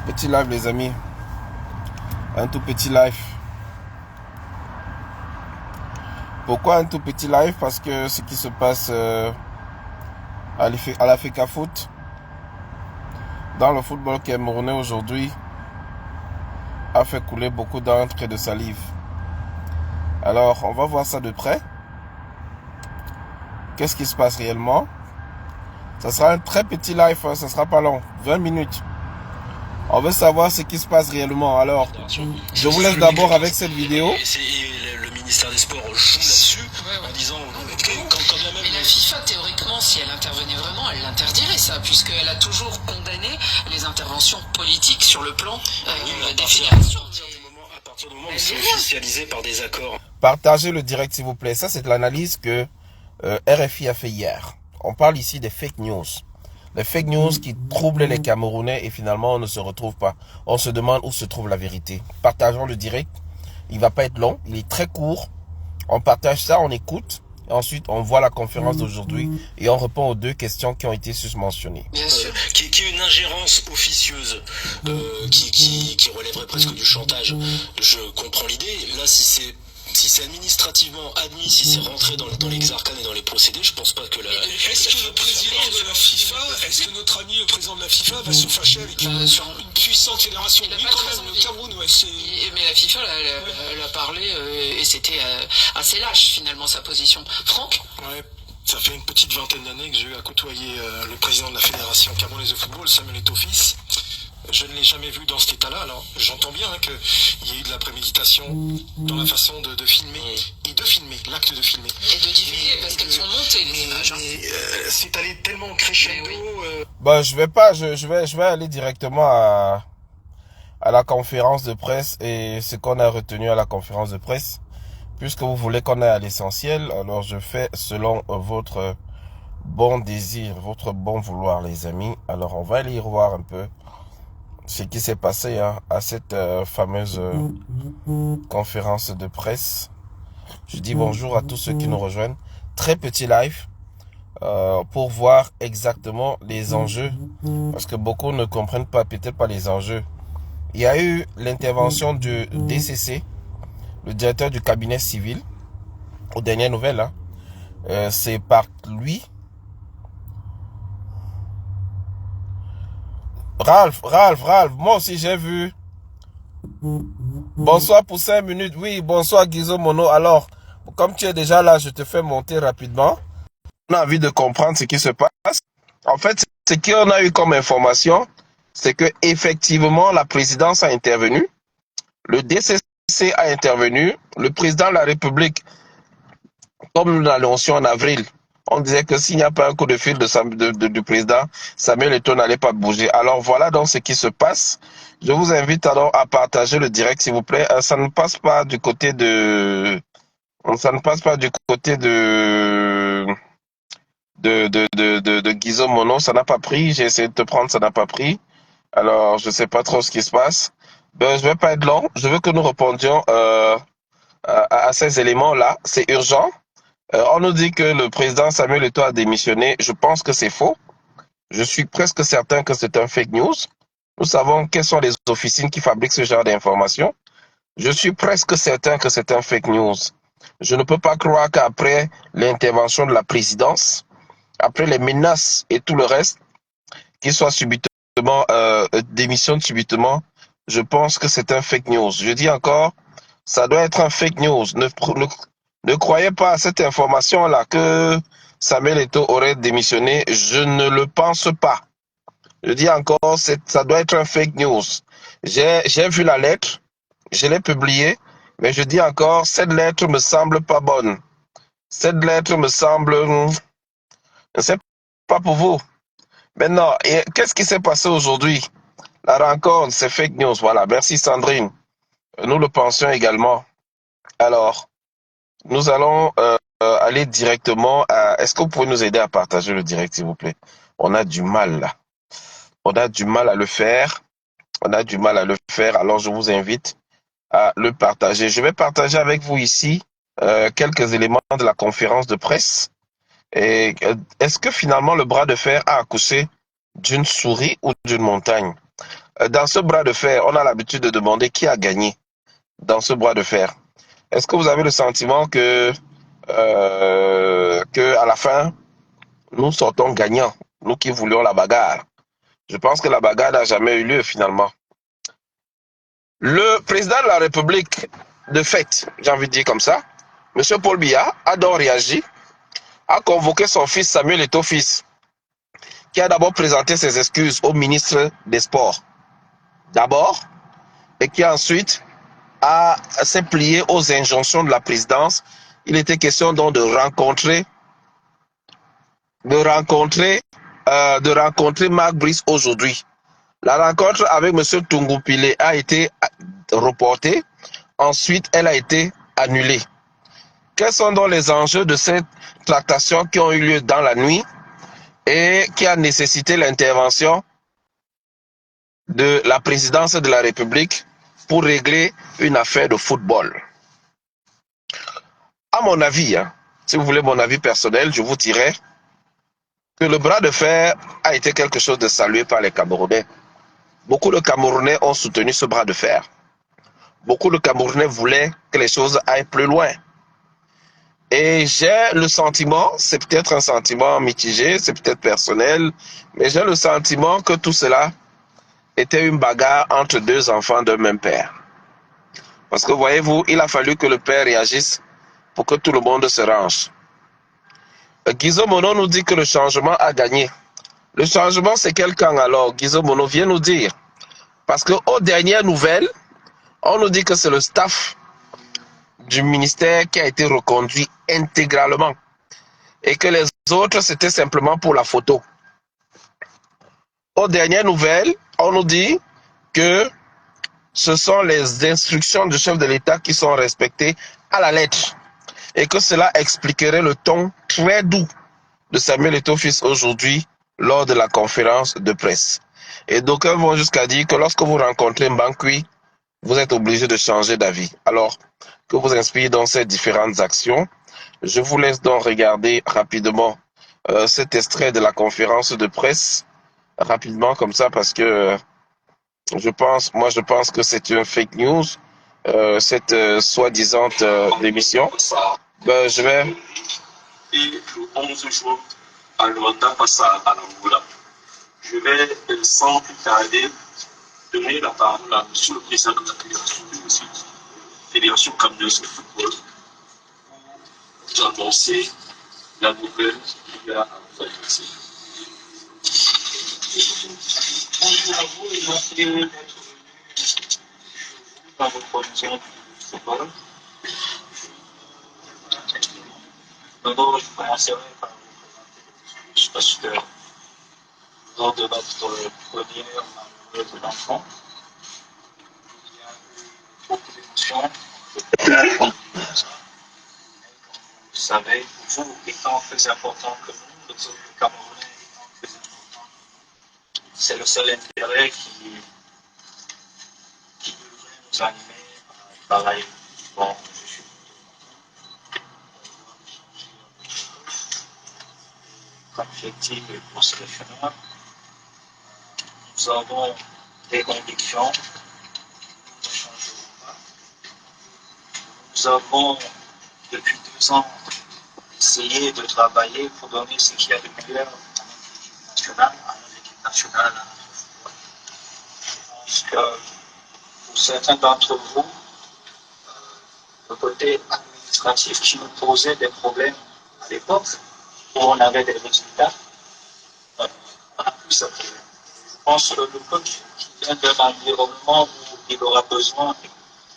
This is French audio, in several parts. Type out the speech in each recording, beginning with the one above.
Petit live les amis, un tout petit live. Pourquoi un tout petit live? Parce que ce qui se passe à la FECAFOOT, dans le football camerounais aujourd'hui, a fait couler beaucoup d'encre et de salive. Alors on va voir ça de près. Qu'est-ce qui se passe réellement? Ça sera un très petit live, hein, ça sera pas long, 20 minutes. On veut savoir ce qui se passe réellement. Alors, je vous laisse d'abord avec cette vidéo. Et le ministère des Sports joue là-dessus en disant quand bien même... Mais la FIFA, théoriquement, si elle intervenait vraiment, elle l'interdirait ça, puisqu'elle a toujours condamné les interventions politiques sur le plan des fédérations. À partir du moment où c'est officialisé par des accords. Partagez le direct s'il vous plaît. Ça, c'est l'analyse que RFI a fait hier. On parle ici des fake news. Les fake news qui troublent les Camerounais et finalement on ne se retrouve pas. On se demande où se trouve la vérité. Partageons le direct. Il va pas être long. Il est très court. On partage ça, on écoute. Et ensuite, on voit la conférence d'aujourd'hui et on répond aux deux questions qui ont été susmentionnées. Bien sûr. Qui est une ingérence officieuse qui relèverait presque du chantage. Je comprends l'idée. Là, si c'est administrativement admis, si c'est rentré dans les arcanes et dans les procédés, je pense pas que la... Est-ce que le président de la FIFA, est-ce que notre ami le président de la FIFA va se fâcher avec une puissante fédération? Oui, quand même, le Cameroun, ouais, c'est... Mais la FIFA, elle a parlé et c'était assez lâche finalement sa position. Franck? Ouais. Ça fait une petite vingtaine d'années que j'ai eu à côtoyer le président de la fédération camerounaise de football, Samuel Eto'o-Fils. Je ne l'ai jamais vu dans cet état-là. Alors, j'entends bien qu'il y a eu de la préméditation dans la façon de filmer et de filmer, l'acte de filmer. Et de divulguer, parce qu'elles sont montées les images. C'est allé tellement crescendo. Je vais aller directement à la conférence de presse et ce qu'on a retenu à la conférence de presse. Puisque vous voulez qu'on aille à l'essentiel, alors je fais selon votre bon désir, votre bon vouloir les amis. Alors on va aller y revoir un peu ce qui s'est passé à cette fameuse conférence de presse. Je dis bonjour à tous ceux qui nous rejoignent. Très petit live pour voir exactement les enjeux. Parce que beaucoup ne comprennent pas, peut-être pas les enjeux. Il y a eu l'intervention du DCC, le directeur du cabinet civil, aux dernières nouvelles. C'est par lui. Ralph, moi aussi j'ai vu. Bonsoir pour 5 minutes. Oui, bonsoir Guizo Mono. Alors, comme tu es déjà là, je te fais monter rapidement. On a envie de comprendre ce qui se passe. En fait, ce qu'on a eu comme information, c'est que effectivement la présidence a intervenu. Le DCC a intervenu. Le président de la République, comme nous l'annoncions en avril, on disait que s'il n'y a pas un coup de fil du président, Samuel Eto'o n'allait pas bouger. Alors voilà donc ce qui se passe. Je vous invite alors à partager le direct s'il vous plaît. Ça ne passe pas du côté de... Ça ne passe pas du côté de Guizo Mono. Ça n'a pas pris. J'ai essayé de te prendre, ça n'a pas pris. Alors je ne sais pas trop ce qui se passe. Je ne vais pas être long. Je veux que nous répondions à ces éléments-là. C'est urgent. On nous dit que le président Samuel Eto'o a démissionné. Je pense que c'est faux. Je suis presque certain que c'est un fake news. Nous savons quelles sont les officines qui fabriquent ce genre d'informations. Je suis presque certain que c'est un fake news. Je ne peux pas croire qu'après l'intervention de la présidence, après les menaces et tout le reste, qu'il soit subitement démissionne subitement, je pense que c'est un fake news. Je dis encore, ça doit être un fake news. Ne croyez pas à cette information-là que Samuel Eto'o aurait démissionné. Je ne le pense pas. Je dis encore, ça doit être un fake news. J'ai vu la lettre, je l'ai publiée, mais je dis encore, cette lettre me semble pas bonne. Cette lettre me semble... Je ne sais pas pour vous. Maintenant, qu'est-ce qui s'est passé aujourd'hui? La rencontre, c'est fake news. Voilà, merci Sandrine. Nous le pensions également. Alors... Nous allons aller directement à... Est-ce que vous pouvez nous aider à partager le direct, s'il vous plaît? On a du mal, là. On a du mal à le faire. Alors, je vous invite à le partager. Je vais partager avec vous ici quelques éléments de la conférence de presse. Et est-ce que finalement, le bras de fer a accouché d'une souris ou d'une montagne? Dans ce bras de fer, on a l'habitude de demander qui a gagné dans ce bras de fer. Est-ce que vous avez le sentiment que à la fin, nous sortons gagnants, nous qui voulions la bagarre? Je pense que la bagarre n'a jamais eu lieu finalement. Le président de la République, de fait, j'ai envie de dire comme ça, M. Paul Biya, a donc réagi, a convoqué son fils Samuel Eto'o-Fils, qui a d'abord présenté ses excuses au ministre des Sports. D'abord, et qui ensuite s'est plié aux injonctions de la présidence. Il était question donc de rencontrer Marc Brice aujourd'hui. La rencontre avec M. Tungupile a été reportée. Ensuite, elle a été annulée. Quels sont donc les enjeux de cette tractation qui ont eu lieu dans la nuit et qui a nécessité l'intervention de la présidence de la République pour régler une affaire de football? À mon avis, si vous voulez mon avis personnel, je vous dirais que le bras de fer a été quelque chose de salué par les Camerounais. Beaucoup de Camerounais ont soutenu ce bras de fer. Beaucoup de Camerounais voulaient que les choses aillent plus loin. Et j'ai le sentiment, c'est peut-être un sentiment mitigé, c'est peut-être personnel, mais j'ai le sentiment que tout cela était une bagarre entre deux enfants d'un même père. Parce que voyez-vous, il a fallu que le père réagisse pour que tout le monde se range. Guizot Mono nous dit que le changement a gagné. Le changement, c'est quel camp alors? Guizot Mono vient nous dire. Parce qu'aux dernières nouvelles, on nous dit que c'est le staff du ministère qui a été reconduit intégralement et que les autres, c'était simplement pour la photo. Aux dernières nouvelles, on nous dit que ce sont les instructions du chef de l'État qui sont respectées à la lettre et que cela expliquerait le ton très doux de Samuel Eto'o-Fils aujourd'hui lors de la conférence de presse. Et d'aucuns vont jusqu'à dire que lorsque vous rencontrez Mbankwi, vous êtes obligé de changer d'avis. Alors, que vous inspirez dans ces différentes actions? Je vous laisse donc regarder rapidement cet extrait de la conférence de presse, rapidement comme ça, parce que je pense que c'est une fake news, cette soi-disant émission. Je vais... Et le 11 juin, à Luanda face à l'Angola. Je vais sans plus tarder donner la parole à M. le président de la Fédération camerounaise de football pour vous annoncer la nouvelle qu'il y a à vous annoncer. Bonjour à vous et merci d'être venus dans votre émission du football. D'abord, je commencerai par vous présenter parce que lors de notre première malheureuse de l'enfant, il y a eu beaucoup d'émotions. Vous savez, vous étant très important que nous, le peuple camerounais étant très important, c'est le seul intérêt qui devrait nous animer à travailler. Bon, je suis comme j'ai dit pour sélectionneur, nous avons des convictions, nous ne changerons pas. Nous avons, depuis 2 ans, essayé de travailler pour donner ce qu'il y a de meilleur à notre équipe nationale, à notre football. Je pense que pour certains d'entre vous, le côté administratif qui nous posait des problèmes à l'époque, où on avait des résultats, on n'a plus ça. Je pense que le coach qui vient d'un environnement où il aura besoin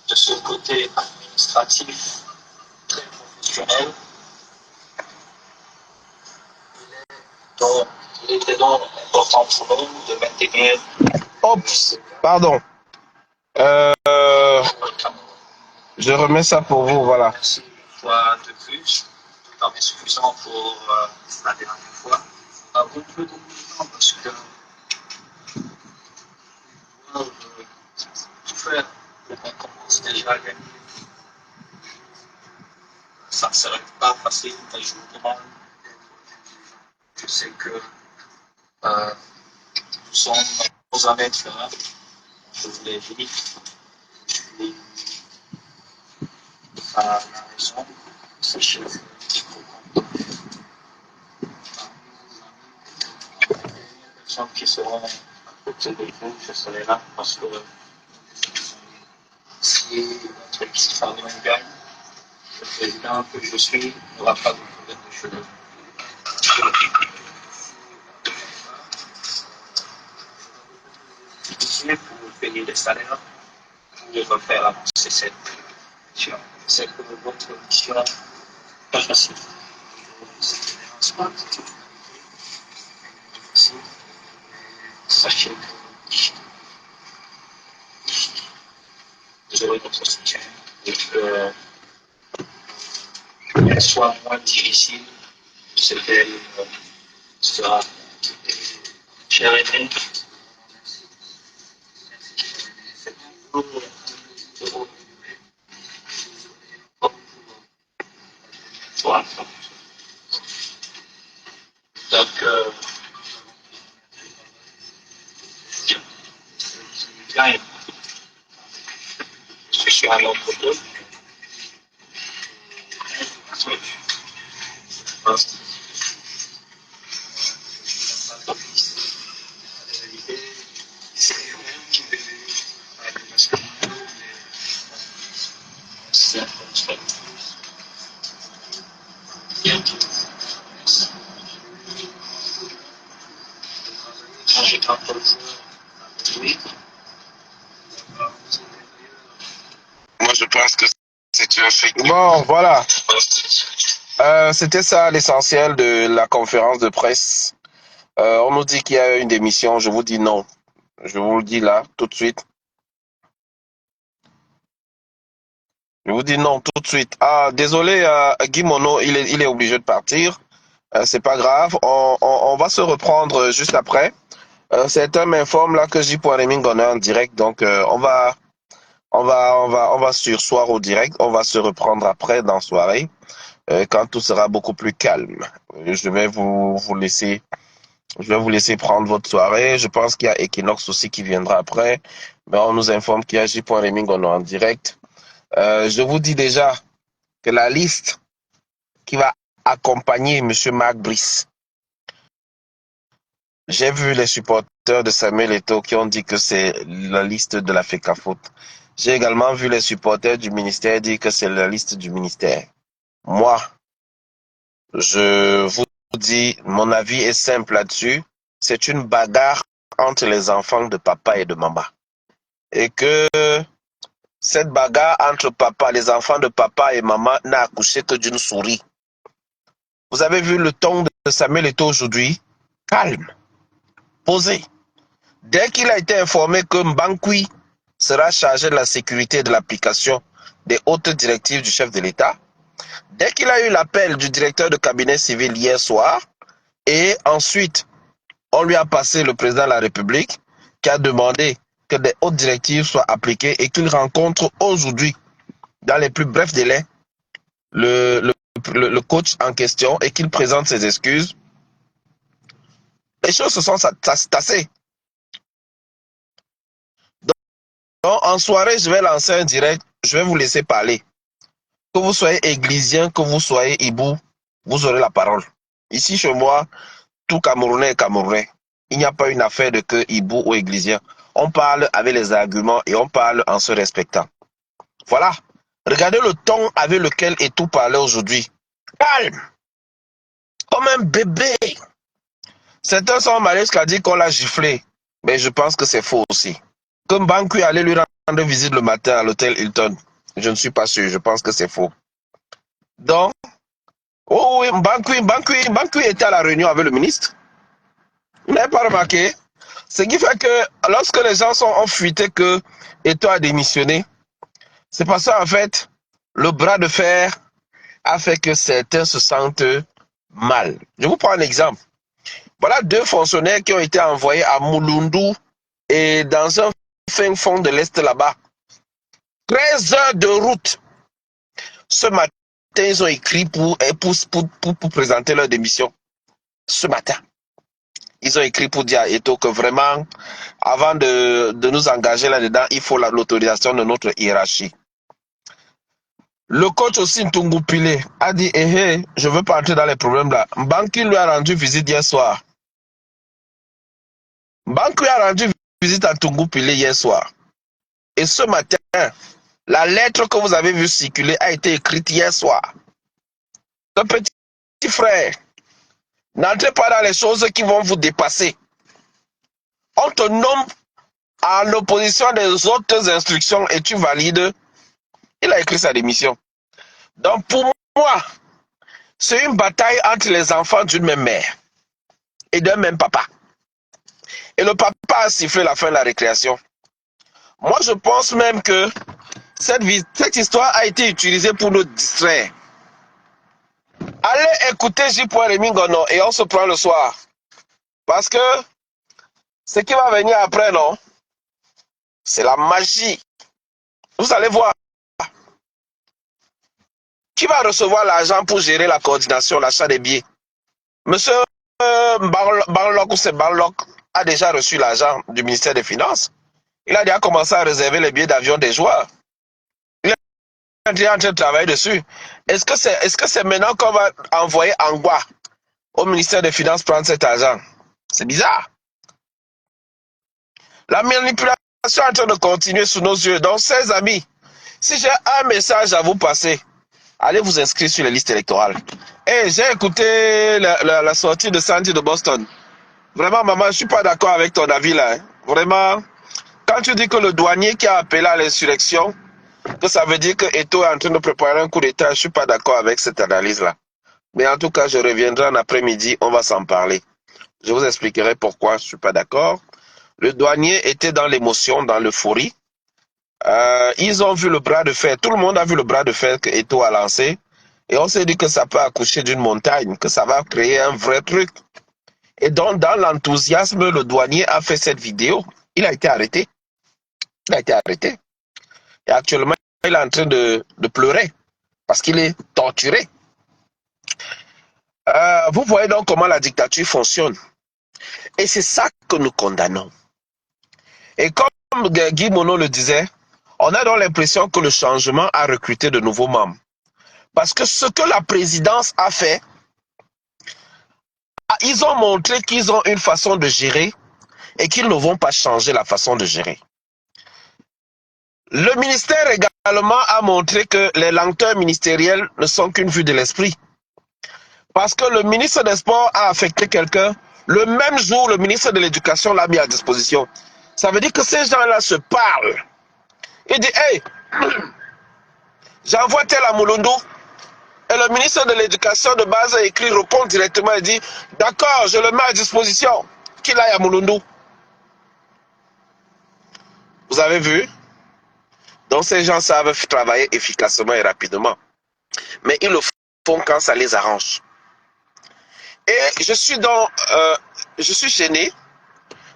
de ce côté administratif très professionnel, donc il était donc important pour nous de m'intégrer. Oups, pardon. Je remets ça pour vous, voilà. Merci une fois de plus, tout en m'excusant pour la dernière fois. On a beaucoup de temps parce que tout faire pour qu'on commence déjà à gagner. Ça ne serait pas facile, mais je vous demande je sais que nous sommes nos amis différents. je vous l'ai dit, je suis à la raison, c'est chez vous qu'il faut comprendre. Les personnes qui seront à côté de vous, je serai là parce que si notre équipe gagne, le président que je suis n'aura pas de problème de cheveux. Difficile pour payer les salaires, pour faire avancer cette mission. C'est que votre mission n'est pas facile. Sachez que vous aurez votre soutien et que qu'elle soit moins difficile, ce qu'elle sera. Cher aîné, donc, gagne. Je suis à l'autre côté. Moi, je pense que c'est une fake news. Bon, voilà. C'était ça l'essentiel de la conférence de presse. On nous dit qu'il y a une démission. Je vous dis non. Je vous le dis là, tout de suite. Je vous dis non, tout de suite. Ah, désolé, Guy Monod, il est obligé de partir. C'est pas grave. On va se reprendre juste après. Certains m'informent là que J.Reming est en direct. Donc, on va sur soir au direct. On va se reprendre après dans la soirée. Quand tout sera beaucoup plus calme. Je vais vous laisser prendre votre soirée. Je pense qu'il y a Equinox aussi qui viendra après. Mais on nous informe qu'il y a J.Reming en direct. Je vous dis déjà que la liste qui va accompagner M. Marc Brice, j'ai vu les supporters de Samuel Eto'o qui ont dit que c'est la liste de la FECAFOOT. J'ai également vu les supporters du ministère dire que c'est la liste du ministère. Moi, je vous dis, mon avis est simple là-dessus. C'est une bagarre entre les enfants de papa et de maman. Et que cette bagarre entre les enfants de papa et maman n'a accouché que d'une souris. Vous avez vu le ton de Samuel Eto'o aujourd'hui? Calme, posé. Dès qu'il a été informé que Mbankwi sera chargé de la sécurité et de l'application des hautes directives du chef de l'État, dès qu'il a eu l'appel du directeur de cabinet civil hier soir, et ensuite, on lui a passé le président de la République qui a demandé que des hautes directives soient appliquées et qu'il rencontre aujourd'hui, dans les plus brefs délais, le coach en question et qu'il présente ses excuses. Les choses se sont tassées. Donc, en soirée, je vais lancer un direct. Je vais vous laisser parler. Que vous soyez églisien, que vous soyez hibou, vous aurez la parole. Ici, chez moi, tout Camerounais est Camerounais. Il n'y a pas une affaire de que hibou ou églisien. On parle avec les arguments et on parle en se respectant. Voilà. Regardez le ton avec lequel Eto'o parlait aujourd'hui. Calme. Comme un bébé. Certains sont malades qui a dit qu'on l'a giflé. Mais je pense que c'est faux aussi. Que Mbankwi allait lui rendre visite le matin à l'hôtel Hilton. Je ne suis pas sûr. Je pense que c'est faux. Donc, oh oui, Mbankwi était à la réunion avec le ministre. Vous n'avez pas remarqué? Ce qui fait que lorsque les gens ont fuité que Eto'o a démissionné, c'est parce qu'en fait, le bras de fer a fait que certains se sentent mal. Je vous prends un exemple. Voilà 2 fonctionnaires qui ont été envoyés à Mulundu et dans un fin fond de l'Est là-bas. 13 heures de route. Ce matin, ils ont écrit pour présenter leur démission. Ce matin. Ils ont écrit pour dire à Eto'o que vraiment, avant de nous engager là-dedans, il faut l'autorisation de notre hiérarchie. Le coach aussi, Ntungu Pile, a dit, je ne veux pas entrer dans les problèmes là. Mbanki lui a rendu visite hier soir. Mbanki lui a rendu visite à Ntungu Pile hier soir. Et ce matin, la lettre que vous avez vue circuler a été écrite hier soir. Ce petit frère, n'entrez pas dans les choses qui vont vous dépasser. On te nomme en opposition des autres instructions et tu valides. Il a écrit sa démission. Donc pour moi, c'est une bataille entre les enfants d'une même mère et d'un même papa. Et le papa a sifflé la fin de la récréation. Moi, je pense même que cette histoire a été utilisée pour nous distraire. Allez écouter J. Rémi Ngono et on se prend le soir. Parce que ce qui va venir après, non, c'est la magie. Vous allez voir. Qui va recevoir l'argent pour gérer la coordination, l'achat des billets? Monsieur Barlock ou c'est Barlock a déjà reçu l'argent du ministère des Finances. Il a déjà commencé à réserver les billets d'avion des joueurs. Il est déjà en train de travailler dessus. Est-ce que c'est maintenant qu'on va envoyer Angwa au ministère des Finances prendre cet argent? C'est bizarre. La manipulation est en train de continuer sous nos yeux. Donc, chers amis, si j'ai un message à vous passer, allez vous inscrire sur les listes électorales. Et j'ai écouté la sortie de Sandy de Boston. Vraiment, maman, je ne suis pas d'accord avec ton avis là. Hein. Vraiment, quand tu dis que le douanier qui a appelé à l'insurrection, que ça veut dire que Eto'o est en train de préparer un coup d'État, je ne suis pas d'accord avec cette analyse-là. Mais en tout cas, je reviendrai en après-midi, on va s'en parler. Je vous expliquerai pourquoi je ne suis pas d'accord. Le douanier était dans l'émotion, dans l'euphorie. Ils ont vu le bras de fer, tout le monde a vu le bras de fer que Eto'o a lancé. Et on s'est dit que ça peut accoucher d'une montagne, que ça va créer un vrai truc. Et donc, dans l'enthousiasme, le douanier a fait cette vidéo. Il a été arrêté. Il a été arrêté. Et actuellement, il est en train de pleurer parce qu'il est torturé. Vous voyez donc comment la dictature fonctionne. Et c'est ça que nous condamnons. Et comme Guy Monod le disait, on a donc l'impression que le changement a recruté de nouveaux membres. Parce que ce que la présidence a fait, ils ont montré qu'ils ont une façon de gérer et qu'ils ne vont pas changer la façon de gérer. Le ministère également a montré que les lenteurs ministérielles ne sont qu'une vue de l'esprit. Parce que le ministre des Sports a affecté quelqu'un, le même jour, le ministre de l'Éducation l'a mis à disposition. Ça veut dire que ces gens-là se parlent. Il dit, hey, j'envoie tel à Mulundu. Et le ministre de l'Éducation de base a écrit, répond directement et dit, d'accord, je le mets à disposition, qu'il aille à Mulundu. Vous avez vu? Donc ces gens savent travailler efficacement et rapidement. Mais ils le font quand ça les arrange. Et je suis gêné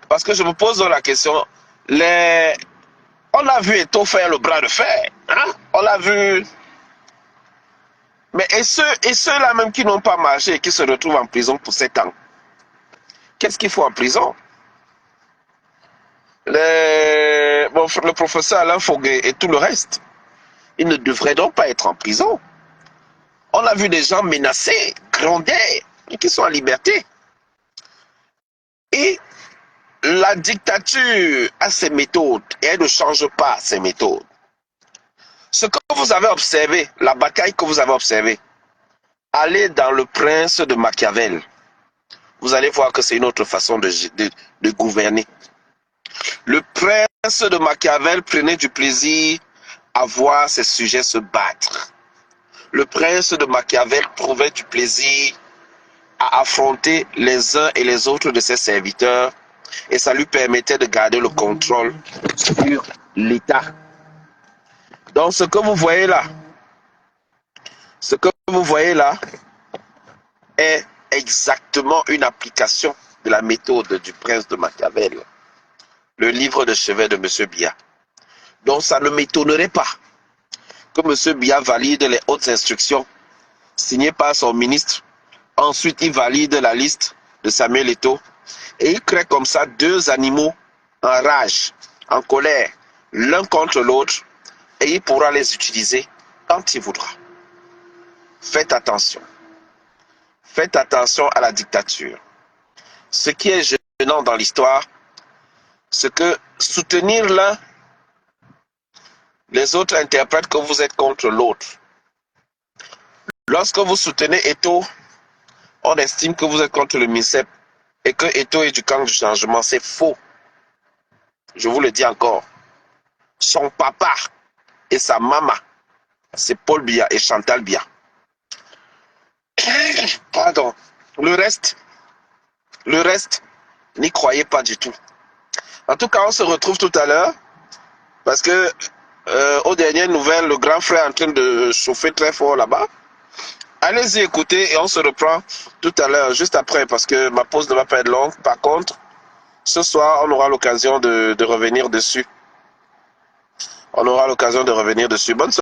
parce que je me pose la question, on a vu Eto'o faire le bras de fer, hein? On l'a vu. Mais et ceux-là même qui n'ont pas marché et qui se retrouvent en prison pour 7 ans, qu'est-ce qu'il faut en prison? Le professeur Alain Foguet et tout le reste, ils ne devraient donc pas être en prison. On a vu des gens menacés, grondés, et qui sont en liberté. Et la dictature a ses méthodes et elle ne change pas ses méthodes. Ce que vous avez observé, la bataille que vous avez observée, allez dans le Prince de Machiavel. Vous allez voir que c'est une autre façon de gouverner. Le Prince de Machiavel prenait du plaisir à voir ses sujets se battre. Le Prince de Machiavel trouvait du plaisir à affronter les uns et les autres de ses serviteurs et ça lui permettait de garder le contrôle sur l'État. Donc ce que vous voyez là est exactement une application de la méthode du Prince de Machiavel, le livre de chevet de M. Biya. Donc ça ne m'étonnerait pas que M. Biya valide les hautes instructions signées par son ministre. Ensuite, il valide la liste de Samuel Eto'o Et il crée comme ça deux animaux en rage, en colère, l'un contre l'autre, et il pourra les utiliser quand il voudra. Faites attention. Faites attention à la dictature. Ce qui est gênant dans l'histoire, c'est que soutenir l'un, les autres interprètent que vous êtes contre l'autre. Lorsque vous soutenez Eto'o, on estime que vous êtes contre le MINSEP et que Eto'o est du camp du changement. C'est faux. Je vous le dis encore. Son papa et sa maman, c'est Paul Biya et Chantal Biya. Pardon. Le reste, n'y croyez pas du tout. En tout cas, on se retrouve tout à l'heure parce que aux dernières nouvelles, le grand frère est en train de chauffer très fort là-bas. Allez-y écoutez et on se reprend tout à l'heure, juste après, parce que ma pause ne va pas être longue. Par contre, ce soir, on aura l'occasion de revenir dessus. On aura l'occasion de revenir dessus. Bonne soirée.